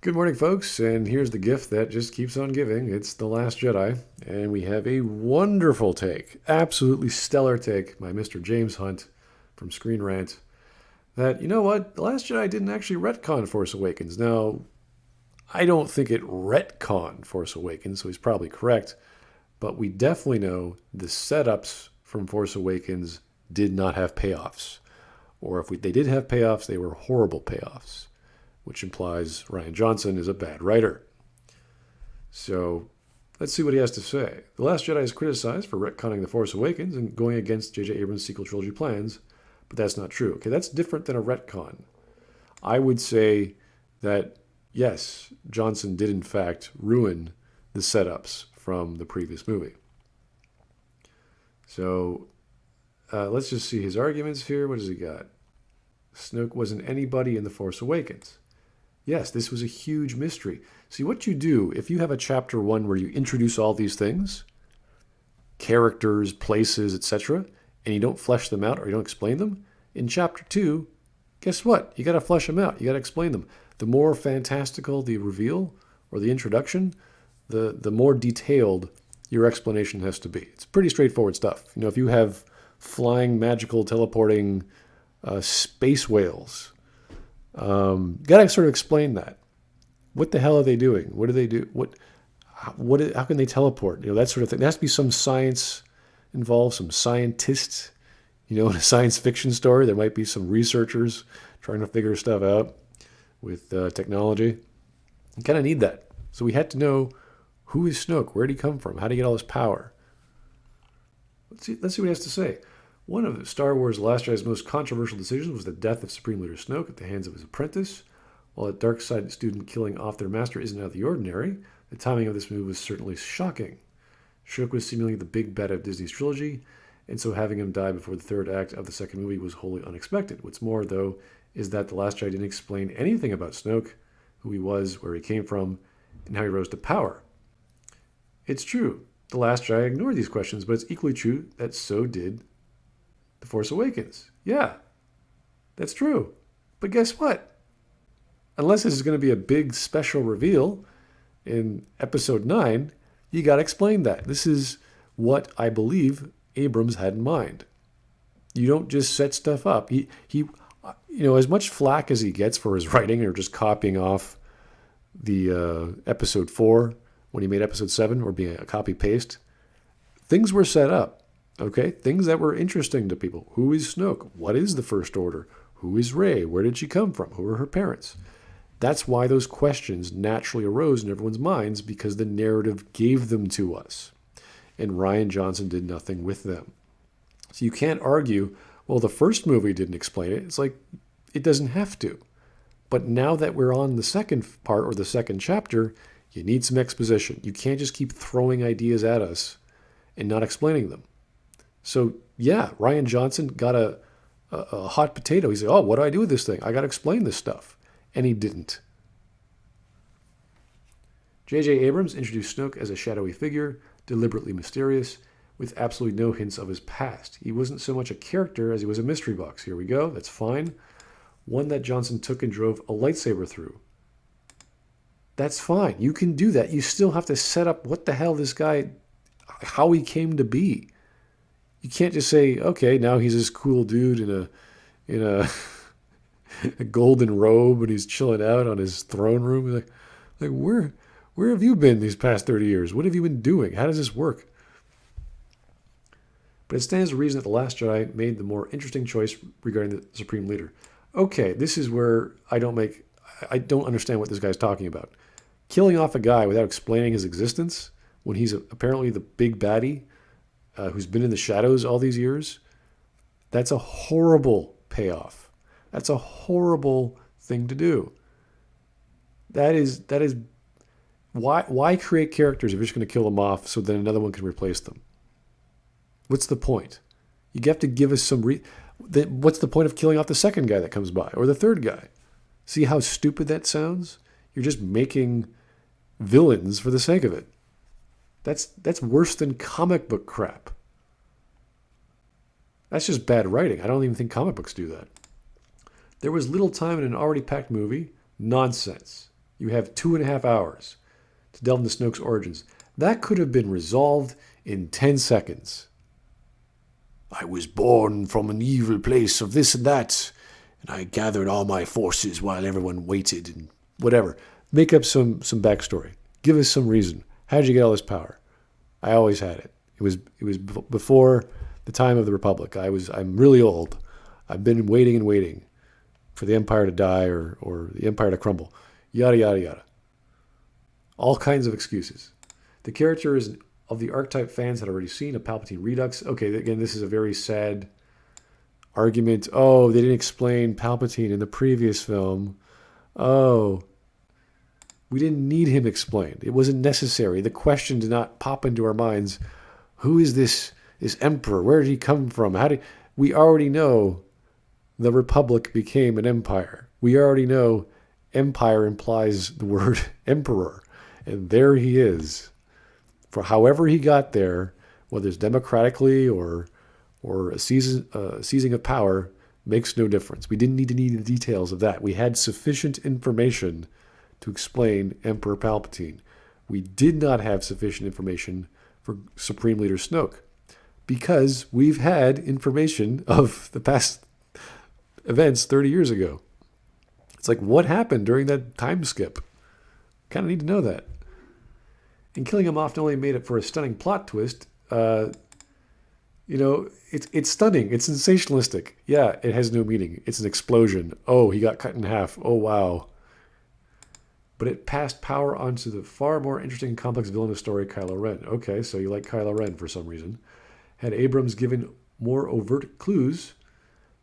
Good morning, folks, and here's the gift that just keeps on giving. It's The Last Jedi, and we have a wonderful take, absolutely stellar take by Mr. James Hunt from Screenrant that, you know what, The Last Jedi didn't actually retcon Force Awakens. Now, I don't think it retconned Force Awakens, so he's probably correct, but we definitely know the setups from Force Awakens did not have payoffs. Or if they did have payoffs, they were horrible payoffs, which implies Rian Johnson is a bad writer. So let's see what he has to say. The Last Jedi is criticized for retconning The Force Awakens and going against J.J. Abrams' sequel trilogy plans, but that's not true. Okay, that's different than a retcon. I would say that, yes, Johnson did in fact ruin the setups from the previous movie. So let's just see his arguments here. What has he got? Snoke wasn't anybody in The Force Awakens. Yes, this was a huge mystery. See, what you do, if you have a chapter 1 where you introduce all these things, characters, places, etc., and you don't flesh them out or you don't explain them, in chapter 2, guess what? You got to flesh them out. You got to explain them. The more fantastical the reveal or the introduction, the more detailed your explanation has to be. It's pretty straightforward stuff. You know, if you have flying, magical, teleporting space whales, got to sort of explain that. What the hell are they doing? What do they do? How can they teleport? You know, that sort of thing. There has to be some science involved, some scientists. You know, in a science fiction story, there might be some researchers trying to figure stuff out with technology. You kind of need that. So we had to know, who is Snoke? Where did he come from? How did he get all his power? Let's see what he has to say. One of Star Wars The Last Jedi's most controversial decisions was the death of Supreme Leader Snoke at the hands of his apprentice. While a dark side student killing off their master isn't out of the ordinary, the timing of this move was certainly shocking. Snoke was seemingly the big bad of Disney's trilogy, and so having him die before the third act of the second movie was wholly unexpected. What's more, though, is that The Last Jedi didn't explain anything about Snoke, who he was, where he came from, and how he rose to power. It's true, The Last Jedi ignored these questions, but it's equally true that so did The Force Awakens. Yeah, that's true. But guess what? Unless this is going to be a big special reveal in episode 9, you got to explain that. This is what I believe Abrams had in mind. You don't just set stuff up. He you know, as much flack as he gets for his writing or just copying off the episode 4 when he made episode 7 or being a copy paste, things were set up. Okay, things that were interesting to people. Who is Snoke? What is the First Order? Who is Rey? Where did she come from? Who are her parents? That's why those questions naturally arose in everyone's minds, because the narrative gave them to us. And Rian Johnson did nothing with them. So you can't argue, well, the first movie didn't explain it. It's like, it doesn't have to. But now that we're on the second part or the second chapter, you need some exposition. You can't just keep throwing ideas at us and not explaining them. So, yeah, Rian Johnson got a hot potato. He said, oh, what do I do with this thing? I got to explain this stuff. And he didn't. J.J. Abrams introduced Snoke as a shadowy figure, deliberately mysterious, with absolutely no hints of his past. He wasn't so much a character as he was a mystery box. Here we go. That's fine. One that Johnson took and drove a lightsaber through. That's fine. You can do that. You still have to set up what the hell this guy, how he came to be. You can't just say, okay, now he's this cool dude in a a golden robe and he's chilling out on his throne room. Like where have you been these past 30 years? What have you been doing? How does this work? But it stands to reason that The Last Jedi made the more interesting choice regarding the Supreme Leader. Okay, this is where I don't understand what this guy's talking about. Killing off a guy without explaining his existence when he's apparently the big baddie who's been in the shadows all these years, that's a horrible payoff. That's a horrible thing to do. That is why create characters if you're just going to kill them off so then another one can replace them? What's the point? You have to give us some what's the point of killing off the second guy that comes by or the third guy? See how stupid that sounds? You're just making villains for the sake of it. That's worse than comic book crap. That's just bad writing. I don't even think comic books do that. There was little time in an already packed movie. Nonsense. You have 2.5 hours to delve into Snoke's origins. That could have been resolved in 10 seconds. I was born from an evil place of this and that, and I gathered all my forces while everyone waited and whatever. Make up some backstory. Give us some reason. How did you get all this power? I always had it. It was before the time of the Republic. I'm really old. I've been waiting and waiting for the Empire to die or the Empire to crumble. Yada, yada, yada. All kinds of excuses. The character is of the archetype fans had already seen, a Palpatine Redux. Okay, again, this is a very sad argument. Oh, they didn't explain Palpatine in the previous film. Oh, we didn't need him explained. It wasn't necessary. The question did not pop into our minds. Who is this emperor? Where did he come from? We already know the Republic became an empire. We already know empire implies the word emperor. And there he is. For however he got there, whether it's democratically or a seizing of power, makes no difference. We didn't need the details of that. We had sufficient information to explain Emperor Palpatine. We did not have sufficient information for Supreme Leader Snoke because we've had information of the past events 30 years ago. It's like, what happened during that time skip? Kind of need to know that. And killing him off not only made it for a stunning plot twist, it's stunning. It's sensationalistic. Yeah, it has no meaning. It's an explosion. Oh, he got cut in half. Oh, wow. But it passed power onto the far more interesting and complex villain of the story, Kylo Ren. Okay, so you like Kylo Ren for some reason. Had Abrams given more overt clues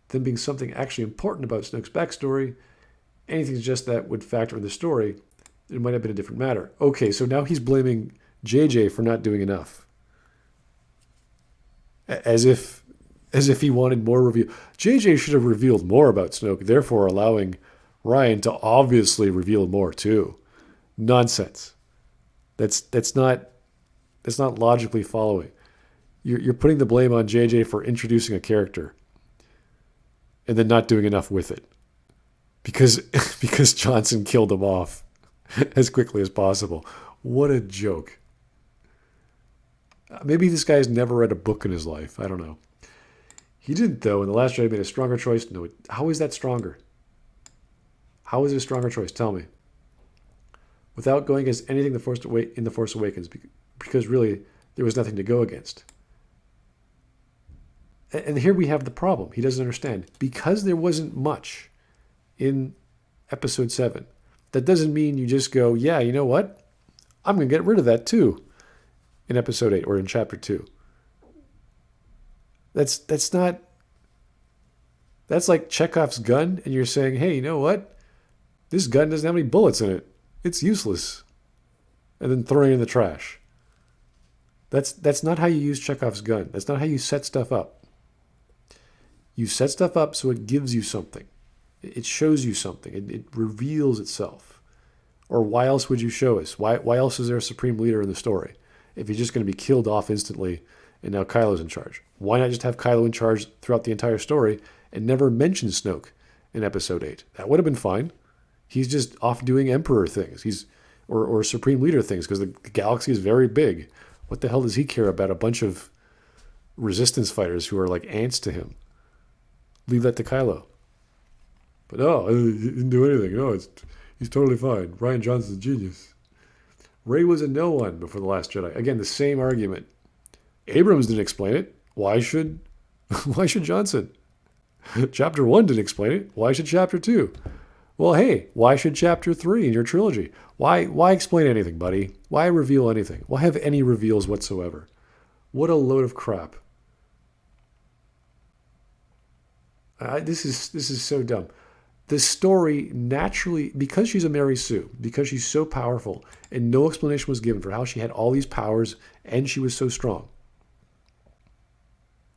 than being something actually important about Snoke's backstory, anything just that would factor in the story, it might have been a different matter. Okay, so now he's blaming JJ for not doing enough. As if he wanted more reveal. JJ should have revealed more about Snoke, therefore allowing Rian to obviously reveal more too. Nonsense. That's not logically following. You're putting the blame on JJ for introducing a character and then not doing enough with it. Because Johnson killed him off as quickly as possible. What a joke. Maybe this guy's never read a book in his life. I don't know. He didn't, though, and The Last Jedi made a stronger choice. No, how is that stronger? How is it a stronger choice? Tell me. Without going against anything in The Force Awakens, because really, there was nothing to go against. And here we have the problem. He doesn't understand. Because there wasn't much in Episode 7, that doesn't mean you just go, yeah, you know what? I'm going to get rid of that too in Episode 8 or in Chapter 2. That's like Chekhov's gun, and you're saying, hey, you know what? This gun doesn't have any bullets in it. It's useless. And then throwing it in the trash. That's not how you use Chekhov's gun. That's not how you set stuff up. You set stuff up so it gives you something. It shows you something. It reveals itself. Or why else would you show us? Why else is there a supreme leader in the story? If he's just going to be killed off instantly and now Kylo's in charge. Why not just have Kylo in charge throughout the entire story and never mention Snoke in Episode 8? That would have been fine. He's just off doing Emperor things. Or Supreme Leader things because the galaxy is very big. What the hell does he care about a bunch of resistance fighters who are like ants to him? Leave that to Kylo. But no, he didn't do anything. No, he's totally fine. Rian Johnson's a genius. Rey was a no one before The Last Jedi. Again, the same argument. Abrams didn't explain it. Why should Johnson? Chapter 1 didn't explain it. Why should Chapter 2? Well, hey, why should Chapter 3 in your trilogy? Why explain anything, buddy? Why reveal anything? Why have any reveals whatsoever? What a load of crap. This is so dumb. The story naturally, because she's a Mary Sue, because she's so powerful, and no explanation was given for how she had all these powers, and she was so strong,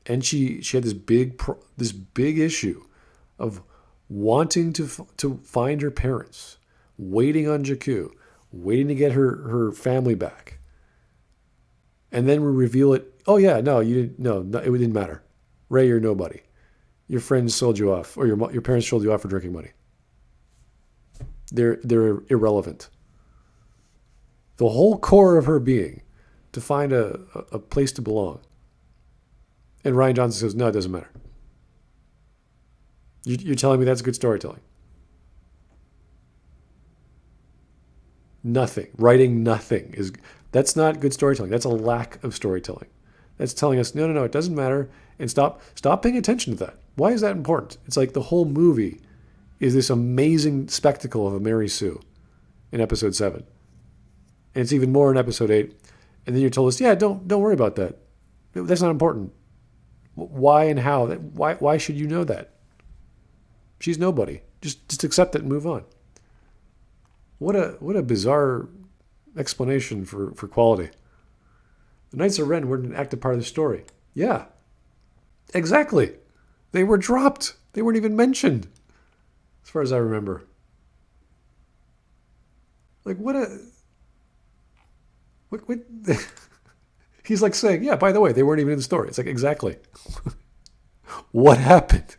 and she had this big issue of wanting to find her parents, waiting on Jakku, waiting to get her family back, and then we reveal it. Oh yeah, no, you didn't. No, it didn't matter. Rey, you're nobody. Your friends sold you off, or your parents sold you off for drinking money. They're irrelevant. The whole core of her being to find a place to belong. And Rian Johnson says, no, it doesn't matter. You're telling me that's good storytelling? Nothing. Writing nothing that's not good storytelling. That's a lack of storytelling. That's telling us, no, it doesn't matter. And stop paying attention to that. Why is that important? It's like the whole movie is this amazing spectacle of a Mary Sue in episode 7. And it's even more in episode 8. And then you're told us, yeah, don't worry about that. That's not important. Why and how? Why should you know that? She's nobody. Just accept it and move on. What a bizarre explanation for quality. The Knights of Ren weren't an active part of the story. Yeah, exactly. They were dropped. They weren't even mentioned, as far as I remember. Like, what? He's like saying, yeah, by the way, they weren't even in the story. It's like, exactly. What happened?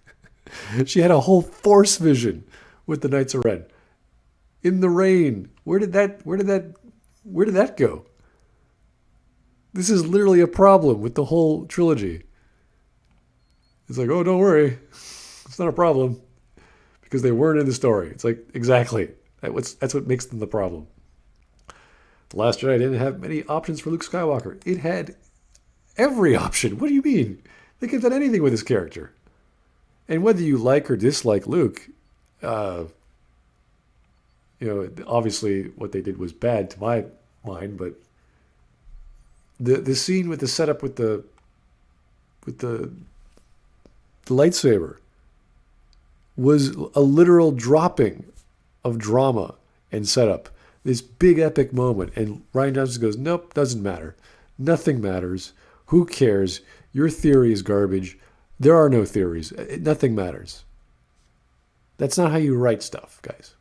She had a whole Force vision with the Knights of Ren. In the rain. Where did that go? This is literally a problem with the whole trilogy. It's like, oh, don't worry. It's not a problem. Because they weren't in the story. It's like, exactly. That's what makes them the problem. The Last Jedi didn't have many options for Luke Skywalker. It had every option. What do you mean? They could have done anything with his character. And whether you like or dislike Luke, obviously what they did was bad to my mind, but the scene with the setup with the lightsaber was a literal dropping of drama and setup. This big epic moment, and Rian Johnson goes, nope, doesn't matter. Nothing matters. Who cares? Your theory is garbage. There are no theories. Nothing matters. That's not how you write stuff, guys.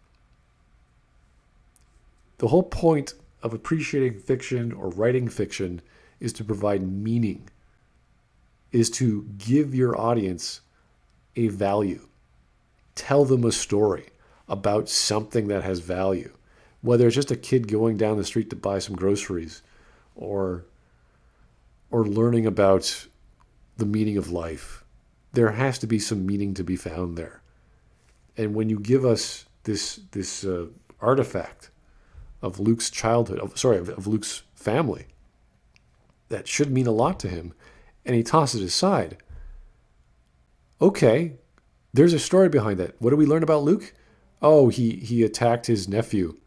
The whole point of appreciating fiction or writing fiction is to provide meaning, is to give your audience a value. Tell them a story about something that has value. Whether it's just a kid going down the street to buy some groceries or learning about the meaning of life. There has to be some meaning to be found there. And when you give us this artifact of Luke's childhood, of Luke's family, that should mean a lot to him, and he tosses it aside. Okay, there's a story behind that. What do we learn about Luke? Oh, he attacked his nephew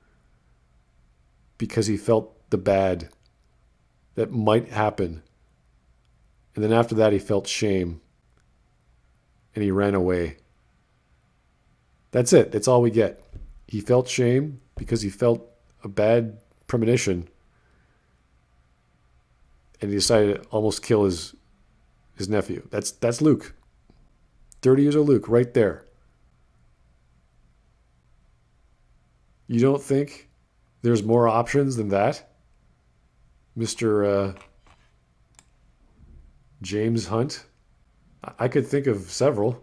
because he felt the bad that might happen. And then after that, he felt shame. And he ran away. That's it. That's all we get. He felt shame because he felt a bad premonition. And he decided to almost kill his nephew. That's Luke. 30 years of Luke right there. You don't think there's more options than that? Mr. James Hunt? I could think of several.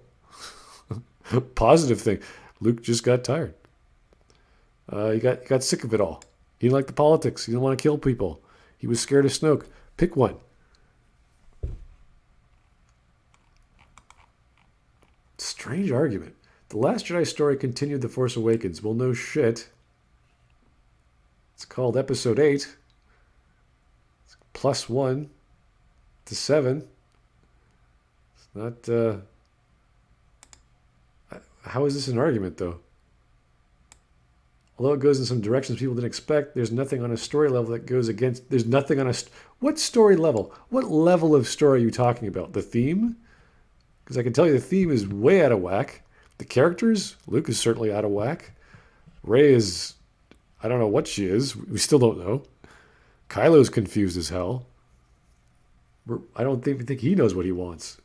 Positive thing. Luke just got tired. He got sick of it all. He didn't like the politics. He didn't want to kill people. He was scared of Snoke. Pick one. Strange argument. The Last Jedi story continued The Force Awakens. Well, no shit. It's called Episode 8. It's +1 to 7. It's not... How is this an argument, though? Although it goes in some directions people didn't expect, there's nothing on a story level that goes against... There's nothing on a... What story level? What level of story are you talking about? The theme? Because I can tell you the theme is way out of whack. The characters? Luke is certainly out of whack. Rey is... I don't know what she is. We still don't know. Kylo's confused as hell. I don't think he knows what he wants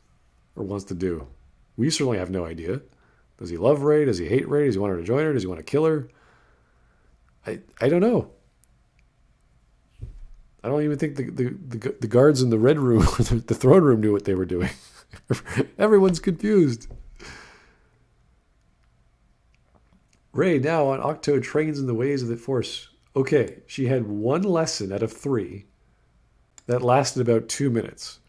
or wants to do. We certainly have no idea. Does he love Rey? Does he hate Rey? Does he want her to join her? Does he want to kill her? I don't know. I don't even think the guards in the red room or the throne room knew what they were doing. Everyone's confused. Rey now on Octo trains in the ways of the Force. Okay, she had one lesson out of 3 that lasted about 2 minutes,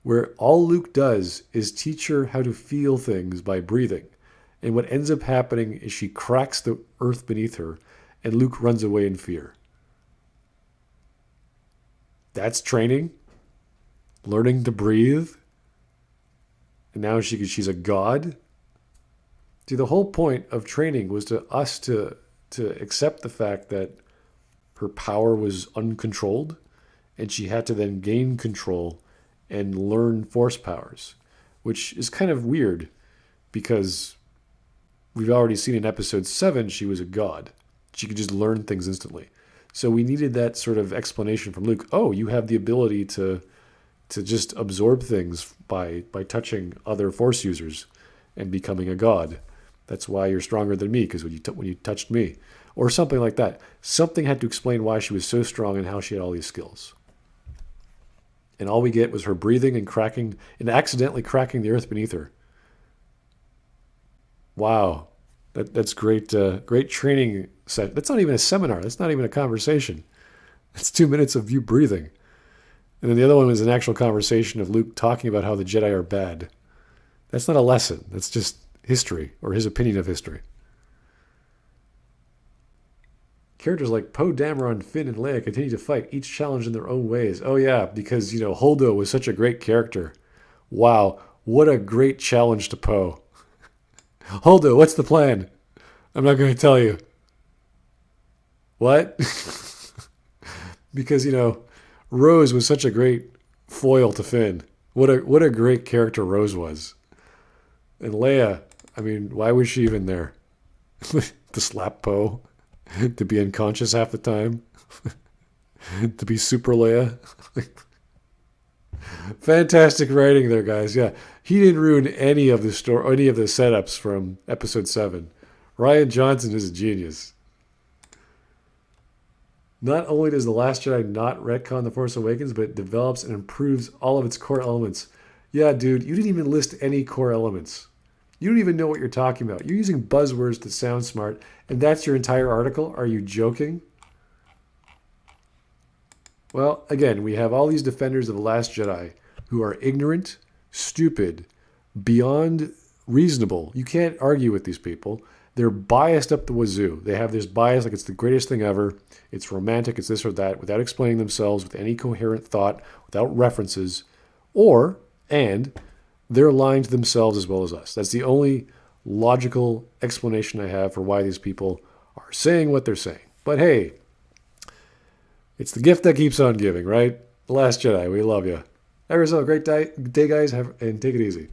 where all Luke does is teach her how to feel things by breathing. And what ends up happening is she cracks the earth beneath her, and Luke runs away in fear. That's training? Learning to breathe? And now she's a god? See, the whole point of training was to us to accept the fact that her power was uncontrolled, and she had to then gain control and learn force powers, which is kind of weird because we've already seen in episode 7 she was a god. She could just learn things instantly. So we needed that sort of explanation from Luke. Oh, you have the ability to just absorb things by touching other force users and becoming a god. That's why you're stronger than me, because when you touched me. Or something like that. Something had to explain why she was so strong and how she had all these skills. And all we get was her breathing and cracking, and accidentally cracking the earth beneath her. Wow. That's great great training set. That's not even a seminar. That's not even a conversation. That's 2 minutes of you breathing. And then the other one was an actual conversation of Luke talking about how the Jedi are bad. That's not a lesson. That's just history, or his opinion of history. Characters like Poe Dameron, Finn, and Leia continue to fight, each challenged in their own ways. Oh yeah, because, Holdo was such a great character. Wow, what a great challenge to Poe. Holdo, what's the plan? I'm not going to tell you. What? Because, Rose was such a great foil to Finn. What a great character Rose was. And Leia, why was she even there? To slap Poe? To be unconscious half the time? To be Super Leia? Fantastic writing there, guys. Yeah, he didn't ruin any of the story, any of the setups from Episode 7. Rian Johnson is a genius. Not only does The Last Jedi not retcon The Force Awakens, but it develops and improves all of its core elements. Yeah, dude, you didn't even list any core elements. You don't even know what you're talking about. You're using buzzwords to sound smart, and that's your entire article? Are you joking? Well, again, we have all these defenders of The Last Jedi who are ignorant, stupid, beyond reasonable. You can't argue with these people. They're biased up the wazoo. They have this bias like it's the greatest thing ever. It's romantic, it's this or that, without explaining themselves, with any coherent thought, without references, and they're lying to themselves as well as us. That's the only logical explanation I have for why these people are saying what they're saying. But hey, it's the gift that keeps on giving, right? The Last Jedi, we love you. Have yourself a great day, guys, and take it easy.